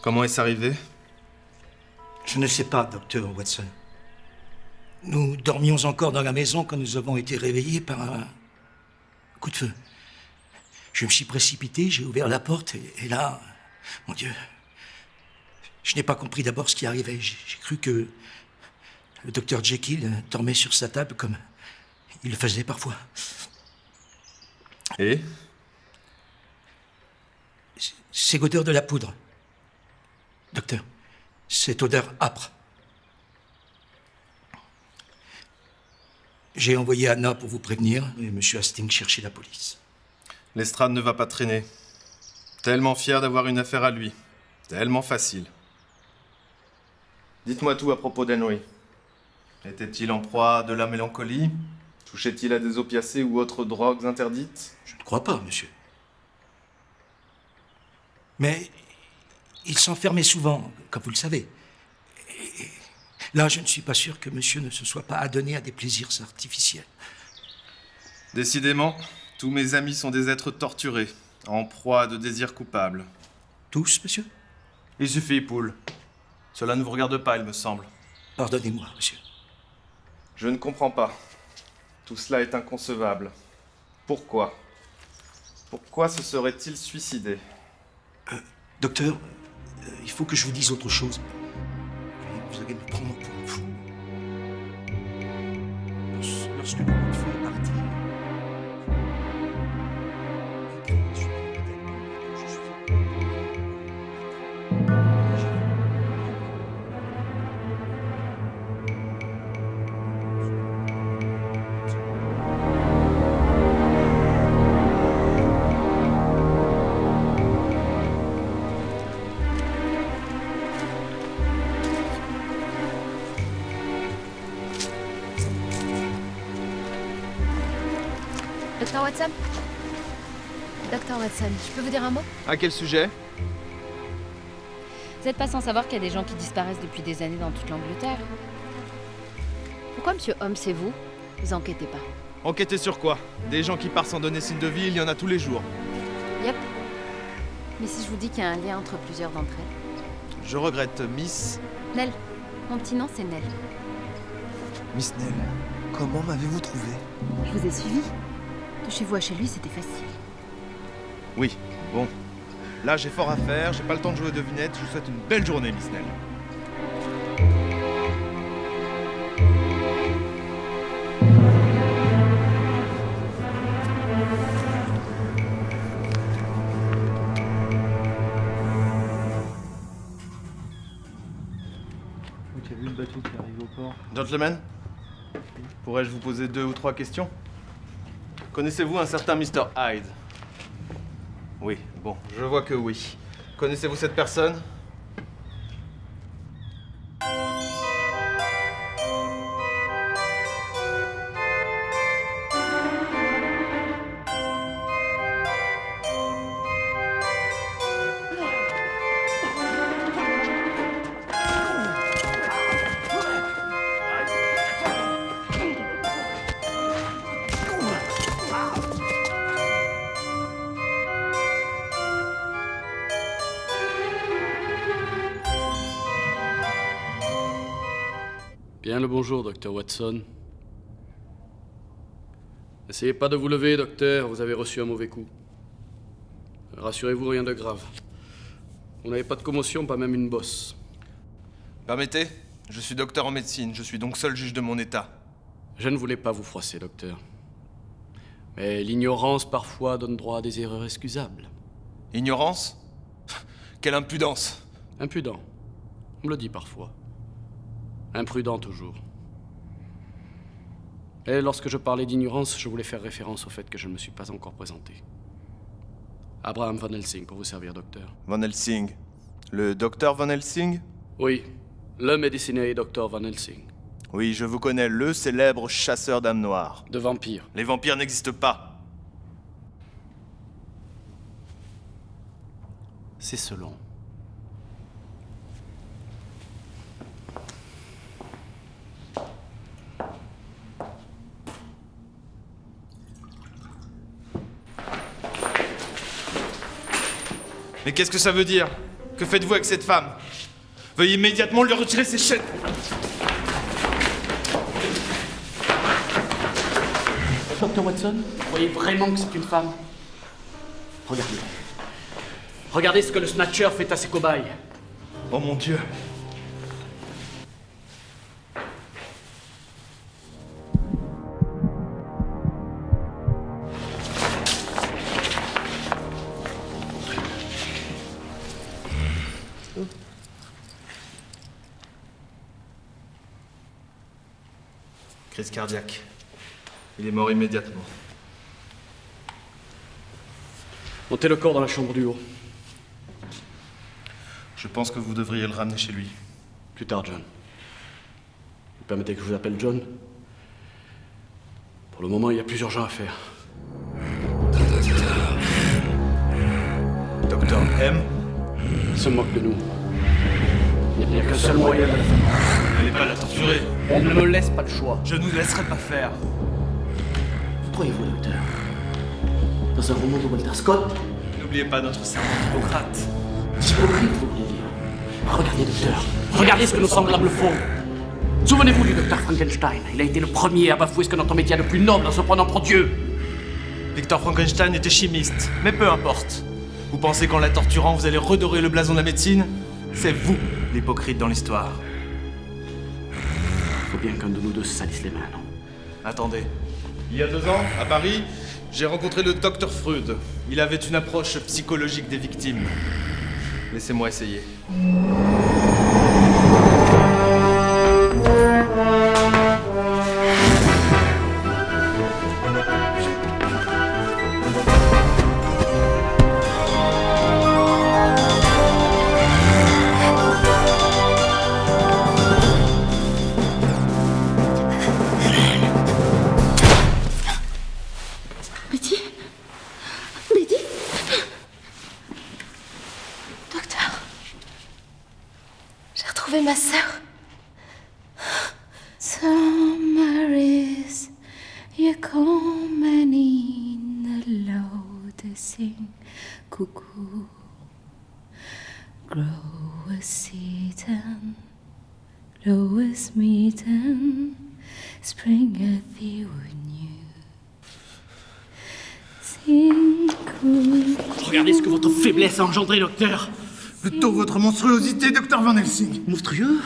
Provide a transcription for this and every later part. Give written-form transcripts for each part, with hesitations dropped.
Comment est-ce arrivé? Je ne sais pas, docteur Watson. Nous dormions encore dans la maison quand nous avons été réveillés par un coup de feu. Je me suis précipité, j'ai ouvert la porte et là, mon Dieu, je n'ai pas compris d'abord ce qui arrivait. J'ai cru que le docteur Jekyll dormait sur sa table comme il le faisait parfois. Et? C'est l'odeur de la poudre. Docteur, cette odeur âpre. J'ai envoyé Anna pour vous prévenir et M. Hastings chercher la police. Lestrade ne va pas traîner. Tellement fier d'avoir une affaire à lui. Tellement facile. Dites-moi tout à propos d'Henry. Était-il en proie à de la mélancolie? Touchait-il à des opiacés ou autres drogues interdites? Je ne crois pas, monsieur. Mais il s'enfermait souvent, comme vous le savez. Et là, je ne suis pas sûr que monsieur ne se soit pas adonné à des plaisirs artificiels. Décidément, tous mes amis sont des êtres torturés, en proie à de désirs coupables. Tous, monsieur? Il suffit, Poole. Cela ne vous regarde pas, il me semble. Pardonnez-moi, monsieur. Je ne comprends pas. Tout cela est inconcevable. Pourquoi? Pourquoi se serait-il suicidé? Docteur, il faut que je vous dise autre chose. Vous allez me prendre pour un fou. Lorsque le coup de feu est parti... Docteur Watson? Docteur Watson, je peux vous dire un mot? À quel sujet? Vous n'êtes pas sans savoir qu'il y a des gens qui disparaissent depuis des années dans toute l'Angleterre. Pourquoi Monsieur Holmes et vous enquêtez pas? Enquêter sur quoi? Des gens qui partent sans donner signe de vie, il y en a tous les jours. Yep. Mais si je vous dis qu'il y a un lien entre plusieurs d'entre elles? Je regrette, Miss... Nell. Mon petit nom, c'est Nell. Miss Nell, comment m'avez-vous trouvé? Je vous ai suivi. De chez vous à chez lui, c'était facile. Oui, bon. Là, j'ai fort à faire, j'ai pas le temps de jouer aux devinettes, je vous souhaite une belle journée, Miss Nell. Tu as vu le bateau qui arrive au port? Gentlemen, pourrais-je vous poser 2 ou 3 questions? Connaissez-vous un certain Mr. Hyde? Oui, bon, je vois que oui. Connaissez-vous cette personne? Bien le bonjour, docteur Watson. N'essayez pas de vous lever, docteur, vous avez reçu un mauvais coup. Rassurez-vous, rien de grave. Vous n'avez pas de commotion, pas même une bosse. Permettez, je suis docteur en médecine, je suis donc seul juge de mon état. Je ne voulais pas vous froisser, docteur. Mais l'ignorance, parfois, donne droit à des erreurs excusables. Ignorance? Quelle impudence! Impudent. On me le dit parfois. Imprudent toujours. Et lorsque je parlais d'ignorance, je voulais faire référence au fait que je ne me suis pas encore présenté. Abraham Van Helsing, pour vous servir, docteur. Van Helsing? Le docteur Van Helsing? Oui, le médecinier docteur Van Helsing. Oui, je vous connais, le célèbre chasseur d'âmes noires. De vampires. Les vampires n'existent pas. C'est selon. Mais qu'est-ce que ça veut dire? Que faites-vous avec cette femme? Veuillez immédiatement lui retirer ses chaînes. Dr. Watson, vous croyez vraiment que c'est une femme? Regardez. Regardez ce que le Snatcher fait à ses cobayes. Oh mon Dieu. Crise cardiaque. Il est mort immédiatement. Montez le corps dans la chambre du haut. Je pense que vous devriez le ramener chez lui. Plus tard, John. Vous permettez que je vous appelle John? Pour le moment, il y a plus urgent à faire. Docteur M. Il se moque de nous. Il n'y a qu'un seul moyen de le faire. N'allez pas la torturer. Elle ne me laisse pas le choix. Je ne vous laisserai pas faire. Vous croyez-vous, docteur? Dans un roman de Walter Scott? N'oubliez pas notre serment d'Hippocrate. Hypocrite, vous voulez dire? Regardez, docteur. Regardez ce que nos semblables font. Souvenez-vous du docteur Frankenstein. Il a été le premier à bafouer ce que notre métier a de plus noble en se prenant pour Dieu. Victor Frankenstein était chimiste, mais peu importe. Vous pensez qu'en la torturant, vous allez redorer le blason de la médecine? C'est vous, l'hypocrite dans l'histoire. Faut bien qu'un de nous deux se salisse les mains, non? Attendez. Il y a 2 ans, à Paris, j'ai rencontré le docteur Freud. Il avait une approche psychologique des victimes. Laissez-moi essayer. Betty? Betty? Docteur, j'ai retrouvé ma sœur. Summer is you come and in the low to sing cuckoo. Grow a seed and low a meat and spring at the wood new. Regardez ce que votre faiblesse a engendré, docteur. Plutôt votre monstruosité, docteur Van Helsing. Monstrueux?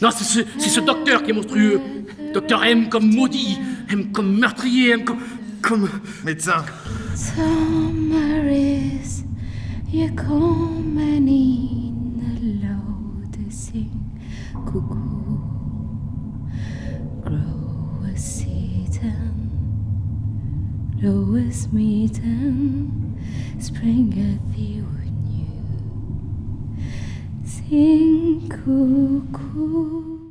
Non, c'est ce docteur qui est monstrueux. Docteur M comme maudit, M comme meurtrier, M comme... Médecin. Summer is you come and in the low to sing cuckoo. Grow a seed and low as meat and spring at the wood new. Sing cuckoo.